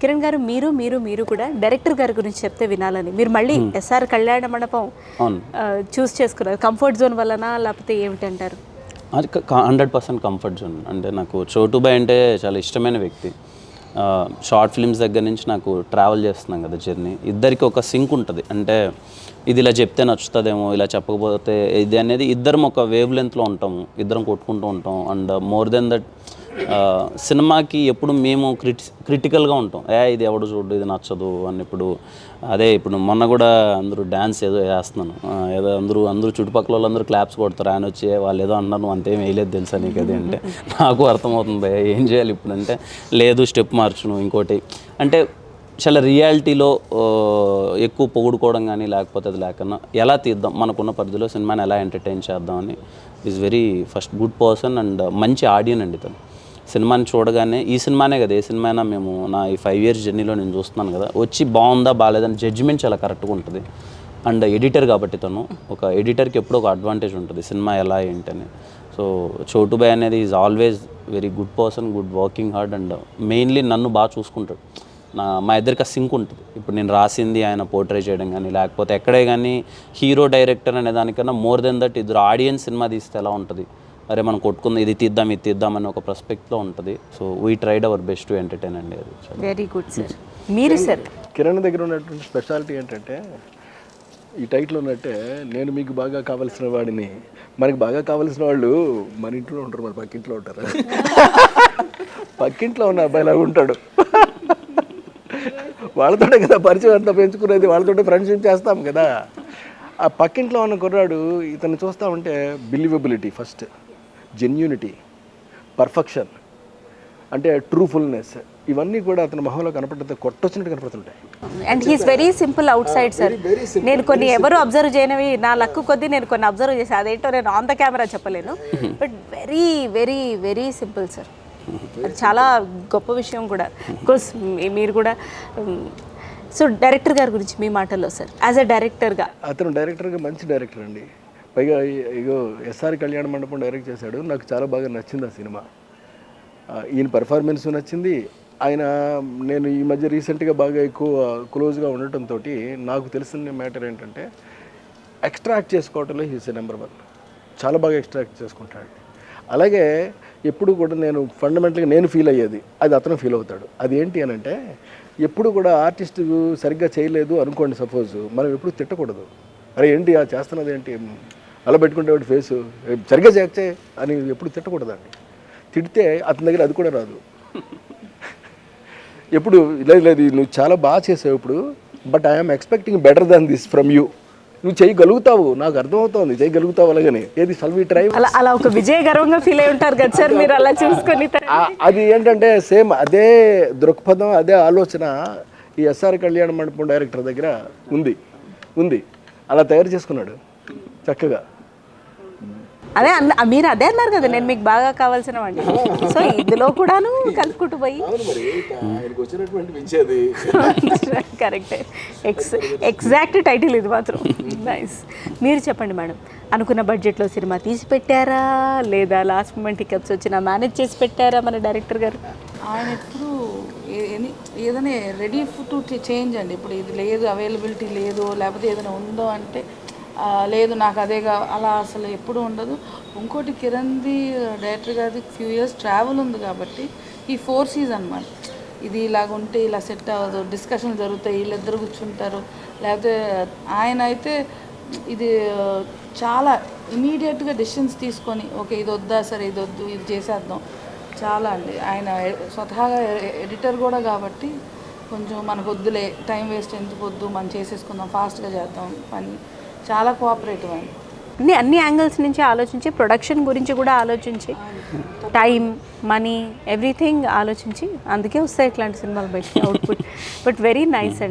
కిరణ్ గారు, మీరు కూడా డైరెక్టర్ గారి గురించి చెప్తే వినాలని, మీరు మళ్ళీ ఎస్ఆర్ కళ్యాణ మండపం చూస్ చేసుకున్నారు. కంఫర్ట్ జోన్ వలన లేకపోతే ఏమిటి అంటారు? అది 100% కంఫర్ట్ జోన్. అంటే నాకు చోటుబాయ్ అంటే చాలా ఇష్టమైన వ్యక్తి. షార్ట్ ఫిల్మ్స్ దగ్గర నుంచి నాకు ట్రావెల్ చేస్తున్నాం కదా జర్నీ, ఇద్దరికి ఒక సింక్ ఉంటుంది. అంటే ఇది ఇలా చెప్తే నచ్చుతుందేమో, ఇలా చెప్పకపోతే ఇది అనేది ఇద్దరం ఒక వేవ్ లెంత్లో ఉంటాము, ఇద్దరం కొట్టుకుంటూ ఉంటాం. అండ్ మోర్ దెన్ దట్ సినిమాకి ఎప్పుడు మేము క్రిటికల్గా ఉంటాం. ఇది ఎవడు చూడు, ఇది నచ్చదు అని. ఇప్పుడు మొన్న కూడా అందరూ డ్యాన్స్ ఏదో వేస్తున్నాను, ఏదో అందరూ చుట్టుపక్కల వాళ్ళందరూ క్లాప్స్ కొడతారు, ఆయన వచ్చి వాళ్ళు ఏదో అన్నారు, నువ్వు అంతేం వేయలేదు తెలుసా నీకు అది అంటే నాకు అర్థమవుతుంది ఏం చేయాలి ఇప్పుడు అంటే, లేదు స్టెప్ మార్చును ఇంకోటి అంటే చాలా రియాలిటీలో ఎక్కువ పొగుడుకోవడం కానీ లేకపోతే అది లేకన్నా ఎలా తీద్దాం, మనకున్న పరిధిలో సినిమాని ఎలా ఎంటర్టైన్ చేద్దామని is very first good person and మంచి ఆడియన్ అండి తను. సినిమాని చూడగానే ఈ సినిమానే కదా, ఏ సినిమా అయినా మేము నా ఈ 5 years జర్నీలో నేను చూస్తున్నాను కదా, వచ్చి బాగుందా బాగాలేదని జడ్జిమెంట్ చాలా కరెక్ట్గా ఉంటుంది. అండ్ ఎడిటర్ కాబట్టి తను, ఒక ఎడిటర్కి ఎప్పుడూ ఒక అడ్వాంటేజ్ ఉంటుంది సినిమా ఎలా ఏంటని. సో చోటుబాయ్ అనేది is always very good person, good working hard and mainly నన్ను బాగా చూసుకుంటాడు. మా ఇద్దరికి ఆ సింక్ ఉంటుంది. ఇప్పుడు నేను రాసింది ఆయన పోర్ట్రే చేయడం కానీ లేకపోతే ఎక్కడే కానీ హీరో డైరెక్టర్ అనే దానికన్నా మోర్ దెన్ దట్ ఇద్దరు ఆడియన్స్ సినిమా తీస్తే ఎలా ఉంటుంది, అరే మనం కొట్టుకుంది ఇది తీద్దాం అని ఒక ప్రాస్పెక్ట్లో ఉంటుంది. So we tried our best to entertain అండి. అది వెరీ గుడ్ సార్. మీరు సార్ కిరణ్ దగ్గర ఉన్నటువంటి స్పెషాలిటీ ఏంటంటే, ఈ టైటిల్ ఉన్నట్టే నేను మీకు బాగా కావాల్సిన వాడిని, మనకి బాగా కావాల్సిన వాళ్ళు మన ఇంట్లో ఉంటారు, మన పక్కింట్లో ఉంటారు. పక్కింట్లో ఉన్న అబ్బాయిలాగా ఉంటాడు. వాళ్ళతోటే కదా పరిచయం అంతా పెంచుకునేది, వాళ్ళతోటే ఫ్రెండ్షిప్ చేస్తాం కదా. ఆ పక్కింట్లో ఉన్న కుర్రాడు ఇతను చూస్తూ ఉంటే బిలీవబిలిటీ ఫస్ట్, జెన్యూనిటీ, పర్ఫెక్షన్, అంటే ట్రూఫుల్నెస్, ఇవన్నీ కూడా అతని మొహంలో కనపడితే కొట్టొచ్చినట్టు కనపడుతుంటాయి. And he's very simple outside sir. నేను కొన్ని ఎవరు అబ్జర్వ్ చేయనివి నా లక్కు కొద్దీ నేను కొన్ని అబ్జర్వ్ చేశాను, అదేంటో నేను ఆన్ ద కెమెరా చెప్పలేను, but very very very simple sir. అది చాలా గొప్ప విషయం కూడా. కోర్స్ మీరు కూడా. సో డైరెక్టర్ గారి గురించి మీ మాటల్లో సార్, యాజ్ అ డైరెక్టర్గా. అతను డైరెక్టర్గా మంచి డైరెక్టర్ అండి. పైగా ఇగో ఎస్ఆర్ కళ్యాణ మండపం డైరెక్ట్ చేశాడు, నాకు చాలా బాగా నచ్చింది ఆ సినిమా. ఈయన పెర్ఫార్మెన్స్ నచ్చింది. నేను ఈ మధ్య రీసెంట్గా బాగా ఎక్కువ క్లోజ్గా ఉండటంతో నాకు తెలిసిన మ్యాటర్ ఏంటంటే, ఎక్స్ట్రాక్ట్ చేసుకోవటంలో హీస్ నెంబర్ 1. చాలా బాగా ఎక్స్ట్రాక్ట్ చేసుకుంటాడు. అలాగే ఎప్పుడు కూడా నేను ఫండమెంటల్గా నేను ఫీల్ అయ్యేది అది అతను ఫీల్ అవుతాడు. అది ఏంటి అని అంటే, ఎప్పుడు కూడా ఆర్టిస్ట్ సరిగ్గా చేయలేదు అనుకోండి సపోజ్, మనం ఎప్పుడు తిట్టకూడదు. అరే ఏంటి ఆ చేస్తున్నది ఏంటి అలా పెట్టుకుంటే ఫేసు సరిగ్గా చేయచ్చే అని ఎప్పుడు తిట్టకూడదండి. తిడితే అతని దగ్గర అది కూడా రాదు. ఎప్పుడు లేదు నువ్వు చాలా బాగా చేసావు ఇప్పుడు, but I'm expecting better than this from you. నువ్వు చేయగలుగుతావు, నాకు అర్థమవుతుంది చేయగలుగుతావు, అలాగని ఏది సల్వి ట్రై అలా ఒక విజయ గర్వంగా ఫీల్ అయి ఉంటారు కదా సార్ మీరు అలా చూసుకొని. అది ఏంటంటే సేమ్ అదే దృక్పథం, అదే ఆలోచన ఈ ఎస్ఆర్ కళ్యాణ మండపం డైరెక్టర్ దగ్గర ఉంది. అలా తయారు చేసుకున్నాడు చక్కగా. అదే మీరు అదే అన్నారు కదా, నేను మీకు బాగా కావాల్సిన వాడిని. సో ఇందులో కూడాను కలుపుకుంటూ పోయి కరెక్టే. ఎగ్జాక్ట్ టైటిల్ ఇది మాత్రం. నైస్. మీరు చెప్పండి మేడం, అనుకున్న బడ్జెట్లో సినిమా తీసి పెట్టారా లేదా లాస్ట్ మూమెంట్ టికెట్స్ వచ్చినా మేనేజ్ చేసి పెట్టారా మన డైరెక్టర్ గారు? ఆయన ఎప్పుడు ఏదైనా రెడీ టు చేంజ్ అండి. ఇప్పుడు ఇది లేదు, అవైలబిలిటీ లేదు, లేకపోతే ఏదైనా ఉందో అంటే లేదు నాకు అదేగా, అలా అసలు ఎప్పుడు ఉండదు. ఇంకోటి కిరణ్ది డైరెక్టర్ గారిది ఫ్యూ ఇయర్స్ ట్రావెల్ ఉంది కాబట్టి ఈ 4 seasons అనమాట. ఇది ఇలాగ ఉంటే ఇలా సెట్ అవ్వదు, డిస్కషన్ జరుగుతాయి, వీళ్ళిద్దరు కూర్చుంటారు. లేకపోతే ఆయన అయితే ఇది చాలా ఇమీడియట్గా డెసిషన్స్ తీసుకొని ఓకే ఇది వద్దా సరే ఇది వద్దు ఇది చేసేద్దాం చాలా అండి. ఆయన స్వతహాగా ఎడిటర్ కూడా కాబట్టి కొంచెం మనకు వద్దులే, టైం వేస్ట్ ఎందుకు వద్దు, మనం చేసేసుకుందాం, ఫాస్ట్గా చేద్దాం పని. చాలా కోఆపరేటివ్ అండి. అన్ని యాంగిల్స్ నుంచి ఆలోచించి, ప్రొడక్షన్ గురించి కూడా ఆలోచించి, టైం, మనీ, ఎవ్రీథింగ్ ఆలోచించి, అందుకే వస్తాయి ఇట్లాంటి సినిమాలు బయట అవుట్పుట్. బట్ వెరీ నైస్ అండి.